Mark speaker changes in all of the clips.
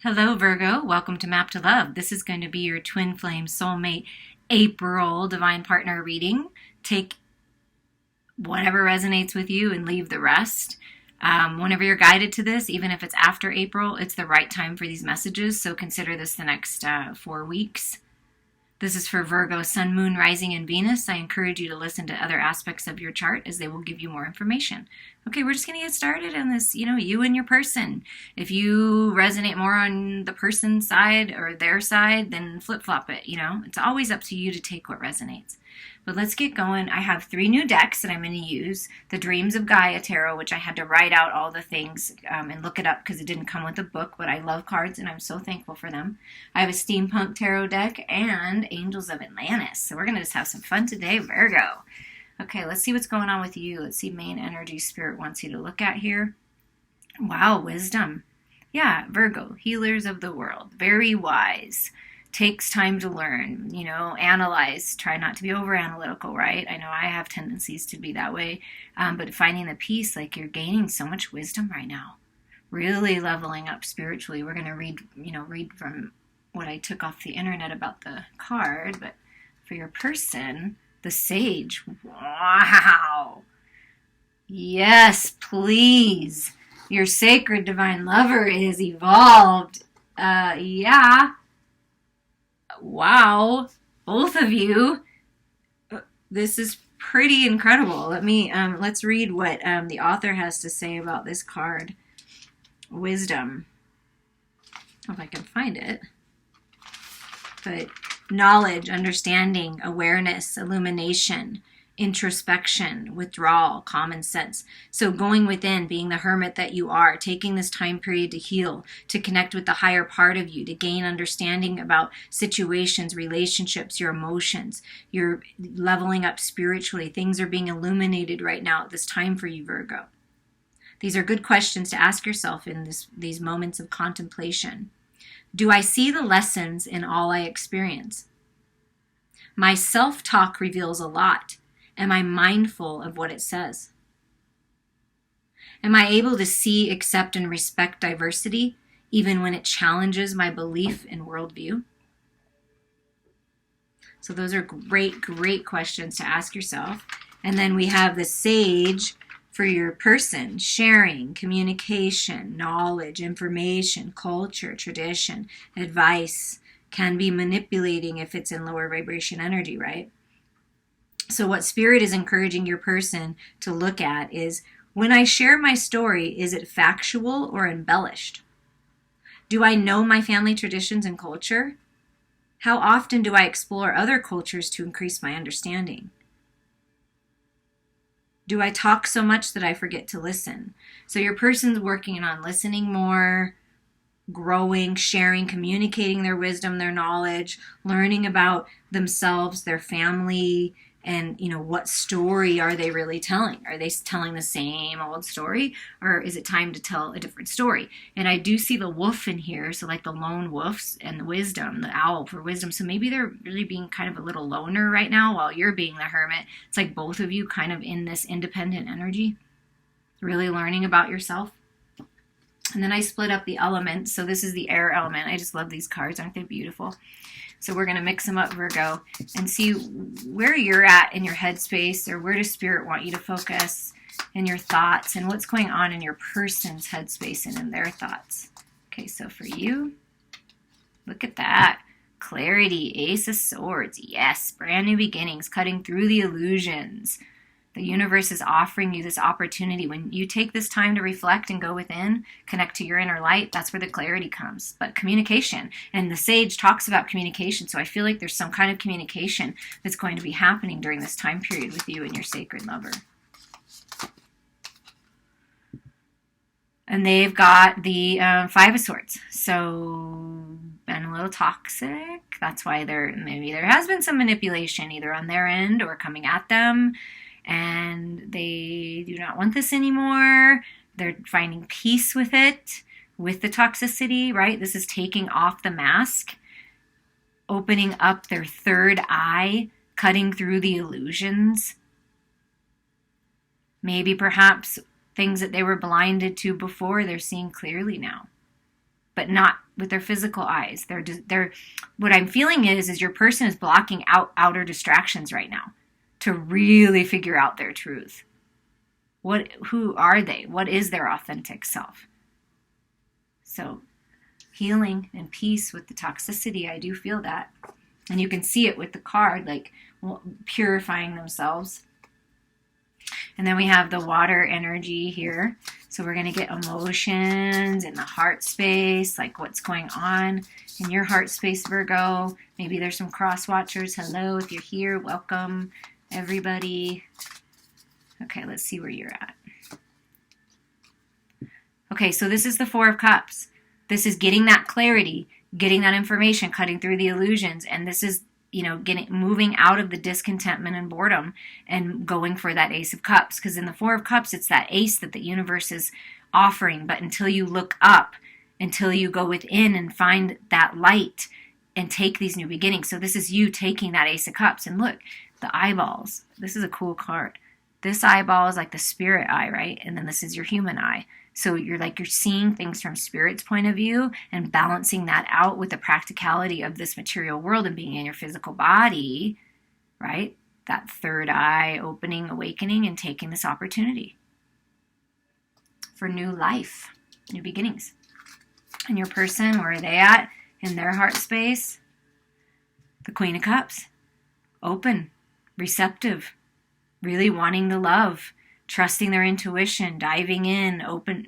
Speaker 1: Hello, Virgo. Welcome to Map to Love. This is going to be your twin flame soulmate April divine partner reading. Take whatever resonates with you and leave the rest. Whenever you're guided to this, even if it's after April, it's the right time for these messages. So consider this the next 4 weeks. This is for Virgo, Sun, Moon, Rising, and Venus. I encourage you to listen to other aspects of your chart as they will give you more information. Okay, we're just going to get started on this, you and your person. If you resonate more on the person's side or their side, then flip-flop it, It's always up to you to take what resonates. But let's get going. I have 3 new decks that I'm going to use. The Dreams of Gaia Tarot, which I had to write out all the things and look it up because it didn't come with a book, but I love cards and I'm so thankful for them. I have a Steampunk Tarot deck and Angels of Atlantis. So we're going to just have some fun today, Virgo. Okay, let's see what's going on with you. Let's see main energy Spirit wants you to look at here. Wow, wisdom. Yeah, Virgo, healers of the world. Very wise. Takes time to learn, analyze, try not to be over analytical, right? I know I have tendencies to be that way, but finding the peace, like you're gaining so much wisdom right now, really leveling up spiritually. We're going to read from what I took off the internet about the card, but for your person, the Sage, wow. Yes, please. Your sacred divine lover is evolved. Yeah. Wow, both of you. This is pretty incredible. Let's read what the author has to say about this card. Wisdom. If I can find it. But knowledge, understanding, awareness, illumination, introspection, withdrawal, common sense. So going within, being the hermit that you are, taking this time period to heal, to connect with the higher part of you, to gain understanding about situations, relationships, your emotions. You're leveling up spiritually. Things are being illuminated right now at this time for you, Virgo. These are good questions to ask yourself in these moments of contemplation. Do I see the lessons in all I experience? My self-talk reveals a lot. Am I mindful of what it says? Am I able to see, accept, and respect diversity, even when it challenges my belief and worldview? So those are great, great questions to ask yourself. And then we have the Sage for your person, sharing, communication, knowledge, information, culture, tradition, advice, can be manipulating if it's in lower vibration energy, right? So what Spirit is encouraging your person to look at is, when I share my story, is it factual or embellished? Do I know my family traditions and culture? How often do I explore other cultures to increase my understanding? Do I talk so much that I forget to listen? So your person's working on listening more, growing, sharing, communicating their wisdom, their knowledge, learning about themselves, their family, and, what story are they really telling? Are they telling the same old story, or is it time to tell a different story? And I do see the wolf in here, so like the lone wolves and the wisdom, the owl for wisdom. So maybe they're really being kind of a little loner right now while you're being the hermit. It's like both of you kind of in this independent energy, really learning about yourself. And then I split up the elements. So this is the air element. I just love these cards. Aren't they beautiful? So we're going to mix them up, Virgo, and see where you're at in your headspace, or where does Spirit want you to focus in your thoughts, and what's going on in your person's headspace and in their thoughts. Okay, so for you, look at that. Clarity, Ace of Swords. Yes, brand new beginnings, cutting through the illusions. The universe is offering you this opportunity. When you take this time to reflect and go within, connect to your inner light, that's where the clarity comes. But communication, and the Sage talks about communication, so I feel like there's some kind of communication that's going to be happening during this time period with you and your sacred lover. And they've got the 5 of Swords, so been a little toxic. That's why maybe there has been some manipulation either on their end or coming at them. And they do not want this anymore. They're finding peace with it, with the toxicity, right? This is taking off the mask, opening up their third eye, cutting through the illusions. Maybe perhaps things that they were blinded to before, they're seeing clearly now. But not with their physical eyes. They're what I'm feeling is your person is blocking out outer distractions right now to really figure out their truth. Who are they? What is their authentic self? So healing and peace with the toxicity, I do feel that. And you can see it with the card, like purifying themselves. And then we have the water energy here. So we're going to get emotions in the heart space, like what's going on in your heart space, Virgo. Maybe there's some cross watchers. Hello, if you're here, welcome everybody. Okay, let's see where you're at. Okay, so this is the Four of Cups. This is getting that clarity, getting that information, cutting through the illusions. And this is, moving out of the discontentment and boredom and going for that Ace of Cups. Because in the Four of Cups, it's that ace that the universe is offering. But until you look up, until you go within and find that light and take these new beginnings. So this is you taking that Ace of Cups. And look, the eyeballs. This is a cool card. This eyeball is like the spirit eye, right? And then this is your human eye. So you're seeing things from spirit's point of view and balancing that out with the practicality of this material world and being in your physical body, right? That third eye opening, awakening, and taking this opportunity for new life, new beginnings. And your person, where are they at in their heart space? The Queen of Cups. Open, receptive, really wanting the love, trusting their intuition, diving in, open,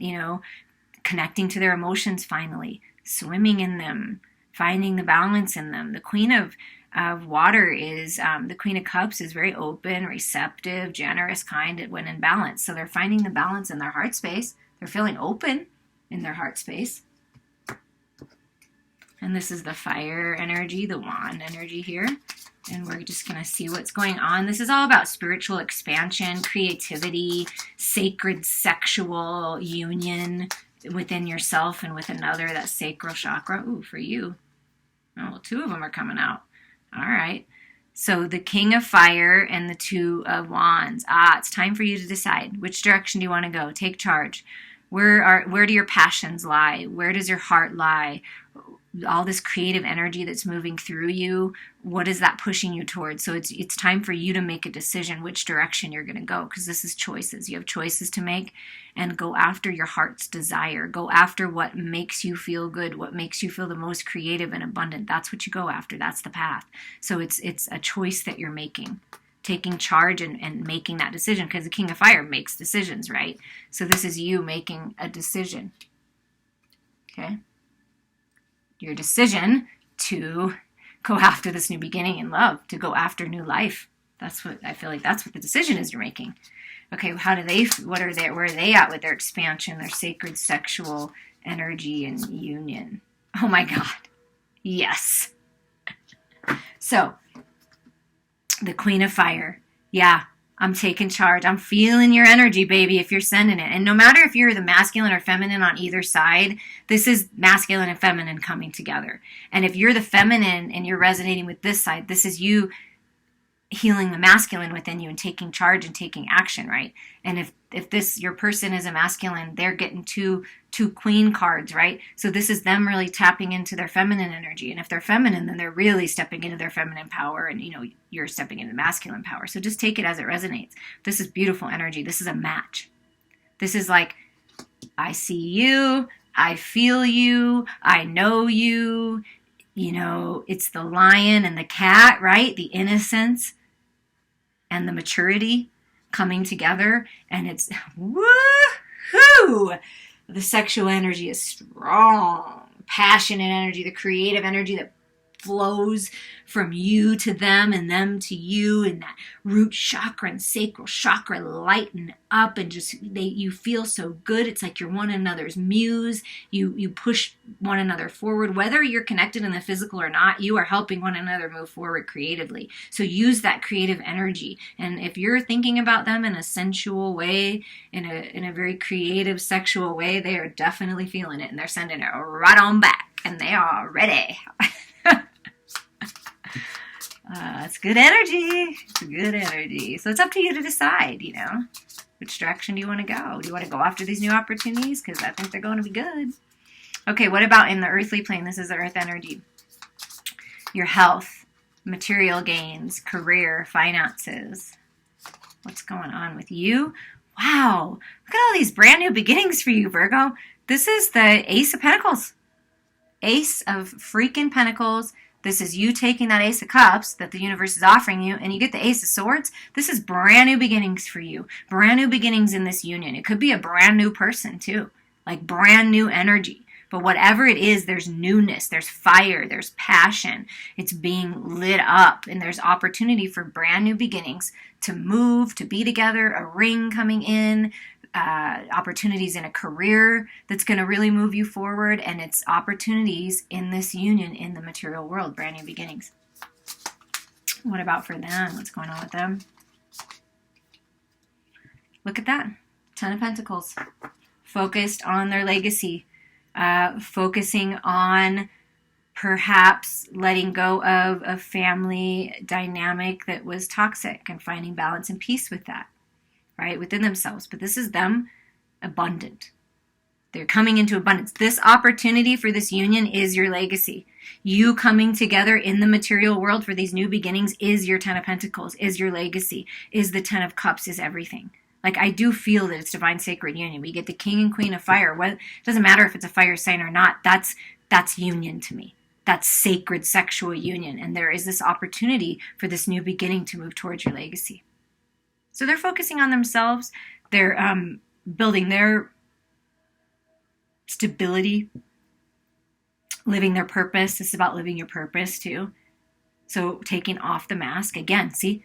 Speaker 1: connecting to their emotions finally, swimming in them, finding the balance in them. The Queen of Water is, the Queen of Cups is very open, receptive, generous, kind when in balance. So they're finding the balance in their heart space. They're feeling open in their heart space. And this is the fire energy, the wand energy here. And we're just going to see what's going on. This is all about spiritual expansion, creativity, sacred sexual union within yourself and with another, that sacral chakra. Ooh, for you. Oh, well, two of them are coming out. All right. So the King of Fire and the Two of Wands. It's time for you to decide. Which direction do you want to go? Take charge. Where do your passions lie? Where does your heart lie? All this creative energy that's moving through you, what is that pushing you towards? So it's time for you to make a decision which direction you're going to go, because this is choices. You have choices to make, and go after your heart's desire. Go after what makes you feel good, what makes you feel the most creative and abundant. That's what you go after. That's the path. So it's a choice that you're making, taking charge and making that decision, because the King of Fire makes decisions, right? So this is you making a decision. Okay? Your decision to go after this new beginning in love, to go after new life. That's what I feel like. That's what the decision is you're making. Okay, where are they at with their expansion, their sacred sexual energy and union? Oh my God. Yes. So, the Queen of Fire. Yeah, I'm taking charge. I'm feeling your energy, baby, if you're sending it. And no matter if you're the masculine or feminine on either side, this is masculine and feminine coming together. And if you're the feminine and you're resonating with this side, this is you healing the masculine within you and taking charge and taking action, right? And if your person is a masculine, they're getting two queen cards, right? So this is them really tapping into their feminine energy. And if they're feminine, then they're really stepping into their feminine power, and you're stepping into masculine power. So just take it as it resonates. This is beautiful energy. This is a match. This is like, I see you, I feel you, I know you. It's the lion and the cat, right? The innocence and the maturity coming together, and it's woohoo! The sexual energy is strong, passionate energy, the creative energy that flows from you to them and them to you, and that root chakra and sacral chakra lighten up, and just you feel so good. It's like you're one another's muse. You push one another forward, whether you're connected in the physical or not. You are helping one another move forward creatively. So use that creative energy. And if you're thinking about them in a sensual way, in a very creative sexual way, they are definitely feeling it, and they're sending it right on back, and they are ready. It's good energy. It's good energy. So it's up to you to decide, which direction do you want to go? Do you want to go after these new opportunities? Because I think they're going to be good. Okay, what about in the earthly plane? This is the earth energy. Your health, material gains, career, finances. What's going on with you? Wow, look at all these brand new beginnings for you, Virgo. This is the Ace of Pentacles. Ace of freaking Pentacles. This is you taking that Ace of Cups that the universe is offering you, and you get the Ace of Swords. This is brand new beginnings for you. Brand new beginnings in this union. It could be a brand new person too, like brand new energy. But whatever it is, there's newness, there's fire, there's passion. It's being lit up, and there's opportunity for brand new beginnings to move, to be together, a ring coming in, opportunities in a career that's going to really move you forward, and it's opportunities in this union in the material world, brand new beginnings. What about for them? What's going on with them? Look at that. 10 of Pentacles. Focused on their legacy. Focusing on perhaps letting go of a family dynamic that was toxic and finding balance and peace with that, right, within themselves. But this is them abundant. They're coming into abundance. This opportunity for this union is your legacy. You coming together in the material world for these new beginnings is your 10 of Pentacles, is your legacy, is the 10 of Cups, is everything. Like, I do feel that it's divine sacred union. We get the King and Queen of Fire. It doesn't matter if it's a fire sign or not. That's union to me. That's sacred sexual union. And there is this opportunity for this new beginning to move towards your legacy. So they're focusing on themselves. They're building their stability, living their purpose. This is about living your purpose too. So taking off the mask. Again, see,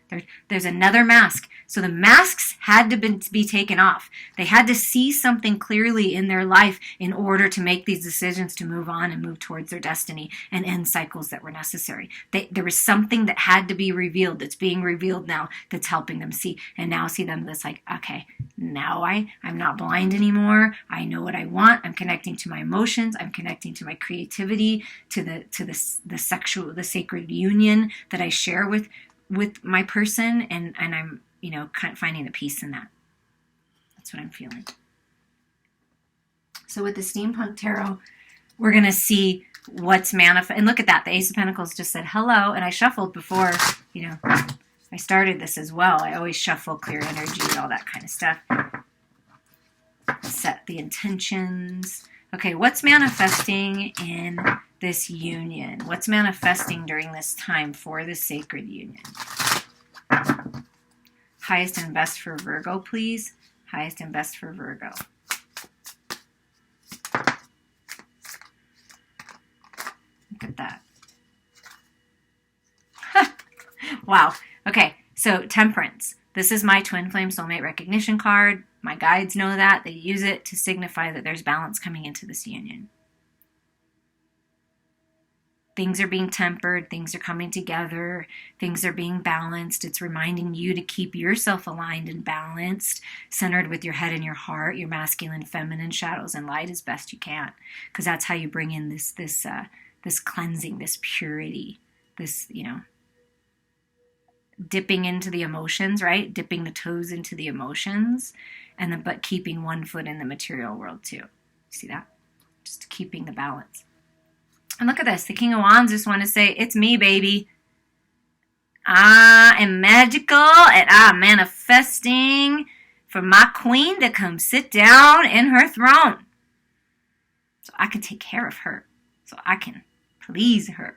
Speaker 1: there's another mask. So the masks had to be taken off. They had to see something clearly in their life in order to make these decisions to move on and move towards their destiny and end cycles that were necessary. There was something that had to be revealed, that's being revealed now, that's helping them see. And now see them that's like, okay, now I'm not blind anymore. I know what I want. I'm connecting to my emotions. I'm connecting to my creativity, to the sexual, the sacred union that I share with my person, and I'm, kind of finding the peace in that. That's what I'm feeling. So with the Steampunk Tarot, we're going to see what's manifest. And look at that. The Ace of Pentacles just said hello, and I shuffled before, I started this as well. I always shuffle, clear energy, all that kind of stuff. Set the intentions. Okay, what's manifesting in this union? What's manifesting during this time for the sacred union? Highest and best for Virgo, please. Highest and best for Virgo. Look at that. Wow. Okay, so Temperance. This is my Twin Flame Soulmate Recognition card. My guides know that. They use it to signify that there's balance coming into this union. Things are being tempered. Things are coming together. Things are being balanced. It's reminding you to keep yourself aligned and balanced, centered with your head and your heart, your masculine, feminine, shadows, and light as best you can. Because that's how you bring in this cleansing, this purity, this, dipping into the emotions, right? Dipping the toes into the emotions, but keeping one foot in the material world too. See that? Just keeping the balance. And look at this. The King of Wands just want to say, it's me, baby. I am magical, and I'm manifesting for my queen to come sit down in her throne. So I can take care of her. So I can please her.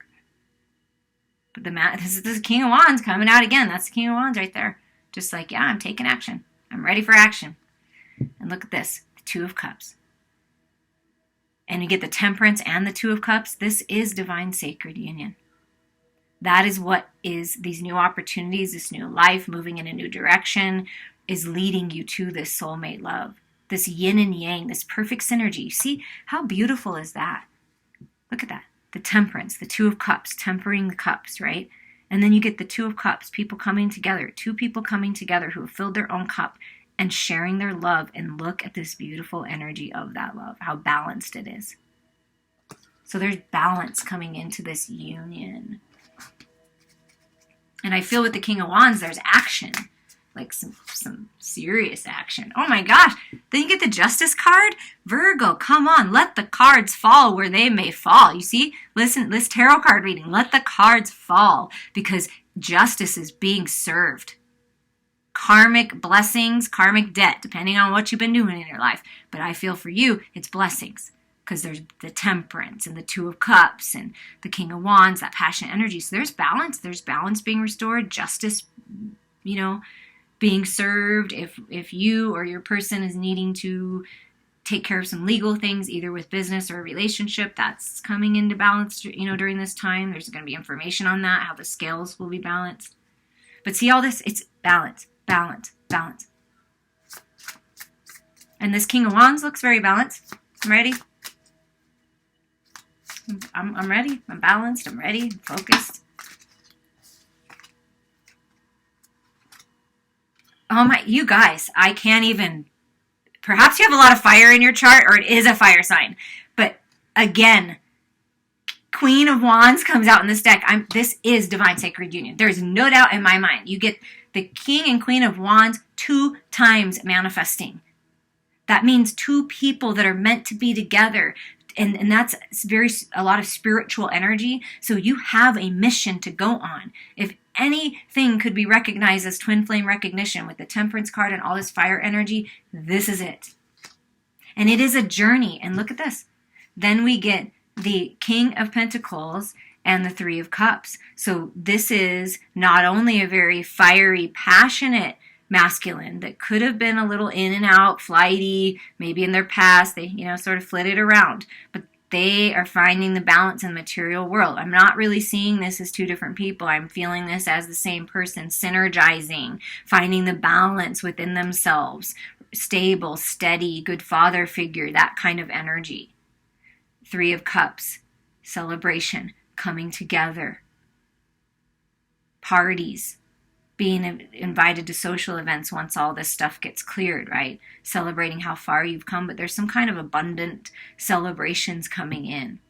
Speaker 1: But this is the King of Wands coming out again. That's the King of Wands right there. Just like, yeah, I'm taking action. I'm ready for action. And look at this. The Two of Cups. And you get the Temperance and the Two of Cups. This is divine sacred union. That is what is these new opportunities, this new life, moving in a new direction, is leading you to this soulmate love. This yin and yang, this perfect synergy. You see, how beautiful is that? Look at that. The Temperance, the Two of Cups, tempering the cups, right? And then you get the Two of Cups, people coming together, two people coming together who have filled their own cup and sharing their love. And look at this beautiful energy of that love, how balanced it is. So there's balance coming into this union. And I feel with the King of Wands, there's action. like some serious action. Oh my gosh, then you get the Justice card. Virgo, come on, let the cards fall where they may fall. You see, listen, this tarot card reading, let the cards fall, because justice is being served. Karmic blessings, karmic debt, depending on what you've been doing in your life. But I feel for you, it's blessings, because there's the Temperance and the Two of Cups and the King of Wands, that passionate energy. So there's balance being restored, justice, being served. If you or your person is needing to take care of some legal things, either with business or a relationship, that's coming into balance, during this time. There's going to be information on that, how the scales will be balanced. But see all this? It's balance, balance, balance. And this King of Wands looks very balanced. I'm ready. I'm ready. I'm balanced. I'm ready. I'm focused. Oh my, you guys, I can't even, perhaps you have a lot of fire in your chart, or it is a fire sign. But again, Queen of Wands comes out in this deck. This is divine sacred union. There's no doubt in my mind. You get the King and Queen of Wands 2 times manifesting. That means 2 people that are meant to be together. And that's a lot of spiritual energy. So you have a mission to go on. If anything could be recognized as twin flame recognition with the Temperance card and all this fire energy, this is it. And it is a journey. And look at this. Then we get the King of Pentacles and the Three of Cups. So this is not only a very fiery, passionate masculine that could have been a little in and out, flighty, maybe in their past, they, sort of flitted around, but they are finding the balance in the material world. I'm not really seeing this as 2 different people. I'm feeling this as the same person, synergizing, finding the balance within themselves, stable, steady, good father figure, that kind of energy. 3 of Cups, celebration, coming together, parties, being invited to social events once all this stuff gets cleared, right? Celebrating how far you've come, but there's some kind of abundant celebrations coming in.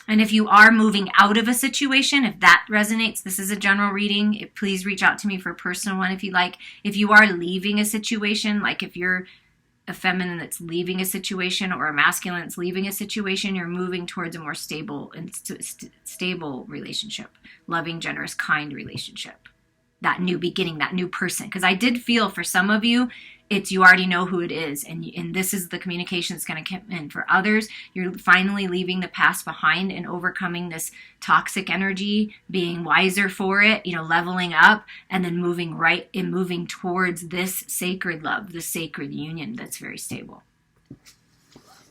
Speaker 1: And if you are moving out of a situation, if that resonates, this is a general reading. Please reach out to me for a personal one if you like. If you are leaving a situation, like if you're a feminine that's leaving a situation or a masculine that's leaving a situation, you're moving towards a more stable and stable relationship, loving, generous, kind relationship, that new beginning, that new person. Because I did feel for some of you, it's you already know who it is, and this is the communication that's going to come in. For others, you're finally leaving the past behind and overcoming this toxic energy, being wiser for it, leveling up, and then moving towards this sacred love, this sacred union that's very stable.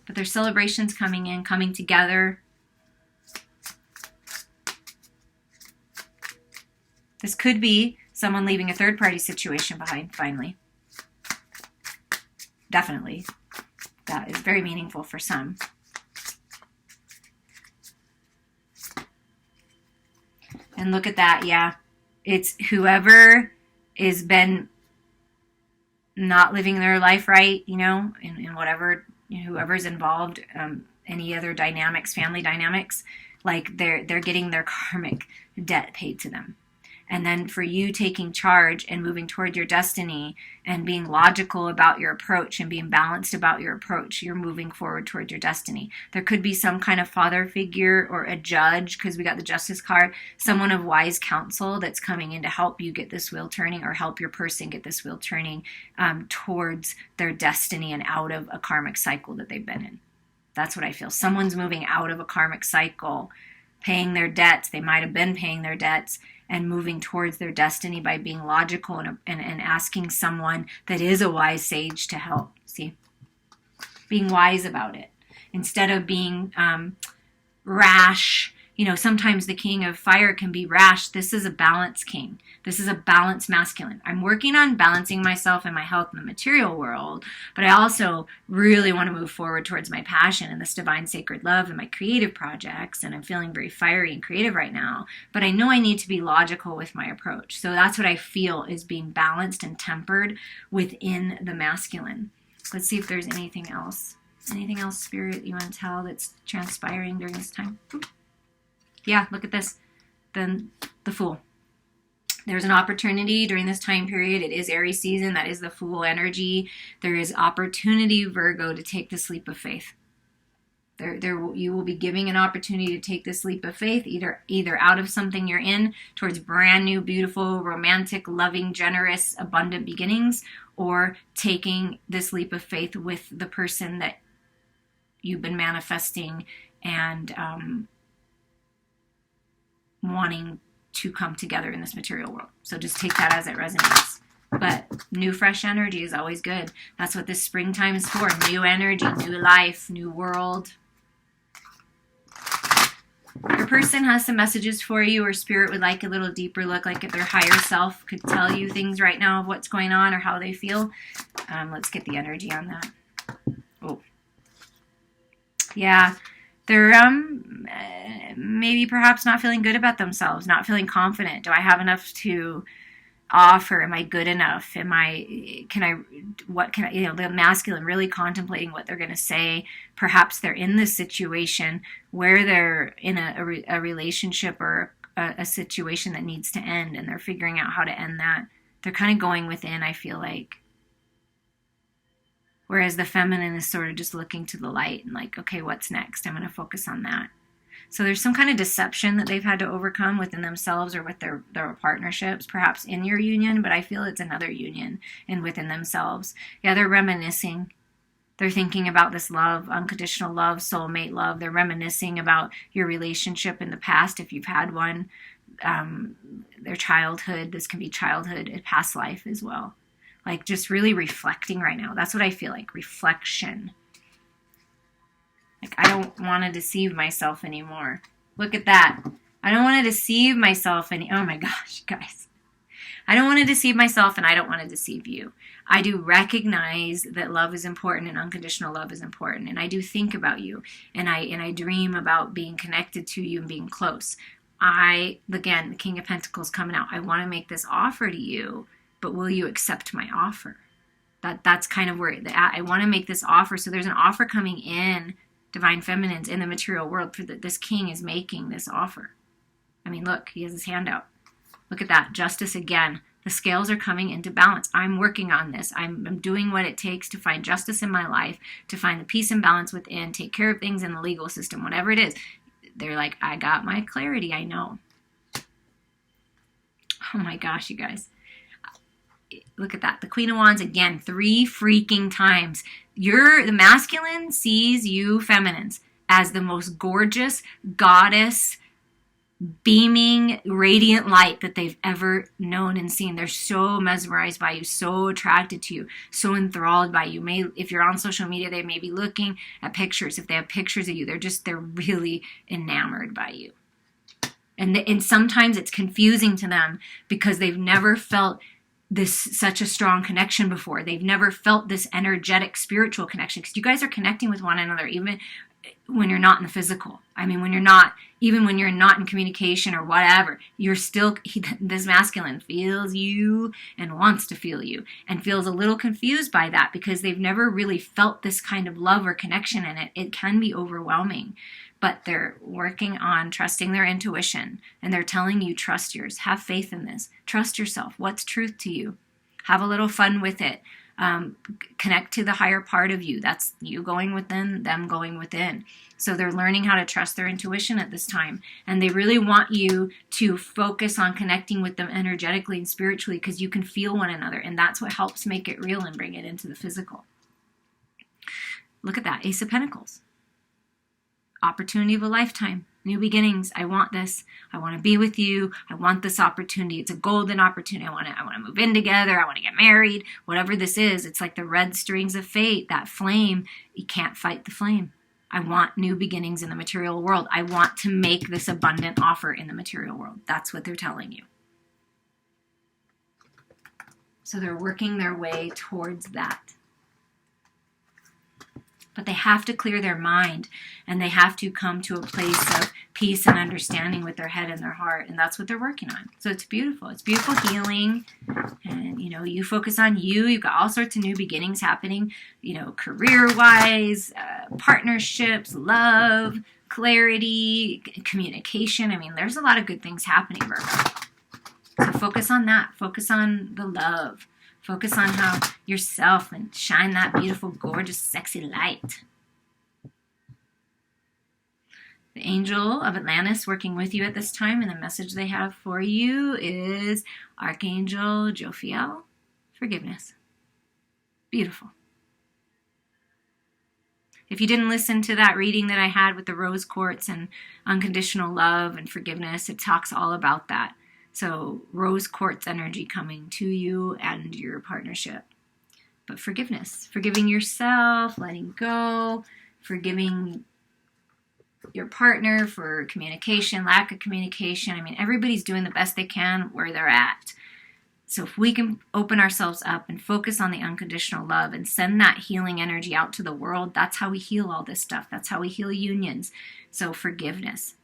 Speaker 1: But there's celebrations coming in, coming together. This could be someone leaving a third-party situation behind, finally. Definitely. That is very meaningful for some. And look at that, yeah. It's whoever has been not living their life right, in whatever, whoever's involved, any other dynamics, family dynamics, like they're getting their karmic debt paid to them. And then for you taking charge and moving toward your destiny and being logical about your approach and being balanced about your approach, you're moving forward toward your destiny. There could be some kind of father figure or a judge, because we got the Justice card, someone of wise counsel that's coming in to help you get this wheel turning, or help your person get this wheel turning towards their destiny and out of a karmic cycle that they've been in. That's what I feel. Someone's moving out of a karmic cycle, paying their debts. They might have been paying their debts, and moving towards their destiny by being logical and asking someone that is a wise sage to help. See? Being wise about it. Instead of being rash. Sometimes the King of Fire can be rash. This is a balanced king. This is a balanced masculine. I'm working on balancing myself and my health in the material world, but I also really want to move forward towards my passion and this divine sacred love and my creative projects, and I'm feeling very fiery and creative right now, but I know I need to be logical with my approach. So that's what I feel is being balanced and tempered within the masculine. Let's see if there's anything else. Anything else, Spirit, you want to tell that's transpiring during this time? Yeah, look at this. than the Fool. There's an opportunity during this time period. It is Aries season. That is the Fool energy. There is opportunity, Virgo, to take this leap of faith. You will be giving an opportunity to take this leap of faith, either out of something you're in towards brand new, beautiful, romantic, loving, generous, abundant beginnings, or taking this leap of faith with the person that you've been manifesting and wanting to come together in this material world. So just take that as it resonates. But new, fresh energy is always good. That's what this springtime is for. New energy, new life, new world. Your person has some messages for you, or spirit would like a little deeper look, like if their higher self could tell you things right now of what's going on or how they feel. Let's get the energy on that. Oh. Yeah. They're maybe perhaps not feeling good about themselves, not feeling confident. Do I have enough to offer? Am I good enough? The masculine really contemplating what they're going to say. Perhaps they're in this situation where they're in a relationship or a situation that needs to end, and they're figuring out how to end that. They're kind of going within, I feel like. Whereas the feminine is sort of just looking to the light and like, okay, what's next? I'm going to focus on that. So there's some kind of deception that they've had to overcome within themselves or with their partnerships, perhaps in your union, but I feel it's another union and within themselves. Yeah, they're reminiscing. They're thinking about this love, unconditional love, soulmate love. They're reminiscing about your relationship in the past, if you've had one, their childhood. This can be childhood and past life as well. Like just really reflecting right now. That's what I feel like, reflection. Like, I don't want to deceive myself anymore. Look at that. I don't want to deceive myself oh my gosh, guys. I don't want to deceive myself, and I don't want to deceive you. I do recognize that love is important and unconditional love is important. And I do think about you, and I dream about being connected to you and being close. Again, the King of Pentacles coming out. I want to make this offer to you, but will you accept my offer? That's kind of where I want to make this offer. So there's an offer coming in, Divine Feminines, in the material world. This king is making this offer. I mean, look, he has his hand out. Look at that. Justice again. The scales are coming into balance. I'm working on this. I'm doing what it takes to find justice in my life, to find the peace and balance within, take care of things in the legal system, whatever it is. They're like, I got my clarity. I know. Oh my gosh, you guys. Look at that. The Queen of Wands again, 3 freaking times. The masculine sees you feminines as the most gorgeous goddess, beaming, radiant light that they've ever known and seen. They're so mesmerized by you, so attracted to you, so enthralled by you. If you're on social media, they may be looking at pictures. If they have pictures of you, they're really enamored by you. And sometimes it's confusing to them because they've never felt such a strong connection before. They've never felt this energetic spiritual connection, because you guys are connecting with one another even when you're not in the physical. I mean, even when you're not in communication or whatever, you're still, this masculine feels you and wants to feel you, and feels a little confused by that because they've never really felt this kind of love or connection in it. It can be overwhelming. But they're working on trusting their intuition, and they're telling you, trust yours. Have faith in this. Trust yourself. What's truth to you? Have a little fun with it. Connect to the higher part of you. That's you going within, them going within. So they're learning how to trust their intuition at this time. And they really want you to focus on connecting with them energetically and spiritually, because you can feel one another. And that's what helps make it real and bring it into the physical. Look at that. Ace of Pentacles. Opportunity of a lifetime, new beginnings. I want this. I want to be with you. I want this opportunity. It's a golden opportunity. I want to move in together. I want to get married. Whatever this is, it's like the red strings of fate, that flame. You can't fight the flame. I want new beginnings in the material world. I want to make this abundant offer in the material world. That's what they're telling you. So they're working their way towards that. But they have to clear their mind, and they have to come to a place of peace and understanding with their head and their heart, and that's what they're working on. So it's beautiful. It's beautiful healing, and you focus on you. You've got all sorts of new beginnings happening, career-wise, partnerships, love, clarity, communication. I mean, there's a lot of good things happening, Virgo. So focus on that. Focus on the love. Focus on how yourself and shine that beautiful, gorgeous, sexy light. The angel of Atlantis working with you at this time, and the message they have for you is Archangel Jophiel, forgiveness. Beautiful. If you didn't listen to that reading that I had with the rose quartz and unconditional love and forgiveness, it talks all about that. So rose quartz energy coming to you and your partnership. But forgiveness, forgiving yourself, letting go, forgiving your partner for communication, lack of communication. I mean, everybody's doing the best they can where they're at. So if we can open ourselves up and focus on the unconditional love and send that healing energy out to the world, that's how we heal all this stuff. That's how we heal unions. So forgiveness.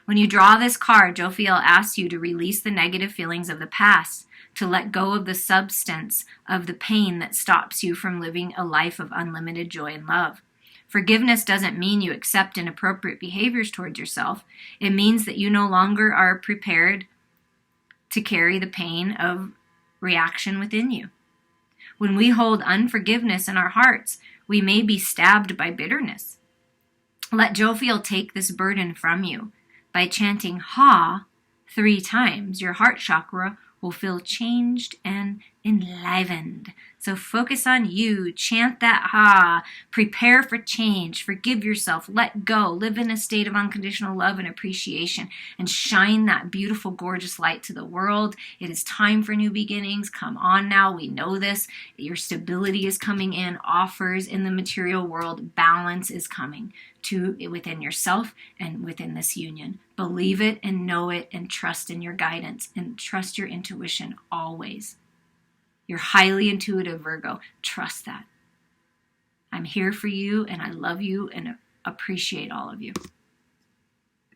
Speaker 1: When you draw this card, Jophiel asks you to release the negative feelings of the past, to let go of the substance of the pain that stops you from living a life of unlimited joy and love. Forgiveness doesn't mean you accept inappropriate behaviors towards yourself. It means that you no longer are prepared to carry the pain of reaction within you. When we hold unforgiveness in our hearts, we may be stabbed by bitterness. Let Jophiel take this burden from you. By chanting Ha 3 times, your heart chakra will feel changed and enlivened. So focus on you, chant that Ha, prepare for change, forgive yourself, let go, live in a state of unconditional love and appreciation, and shine that beautiful, gorgeous light to the world. It is time for new beginnings. Come on now, we know this. Your stability is coming in, offers in the material world, balance is coming to within yourself and within this union. Believe it and know it and trust in your guidance and trust your intuition always. You're highly intuitive, Virgo. Trust that. I'm here for you and I love you and appreciate all of you.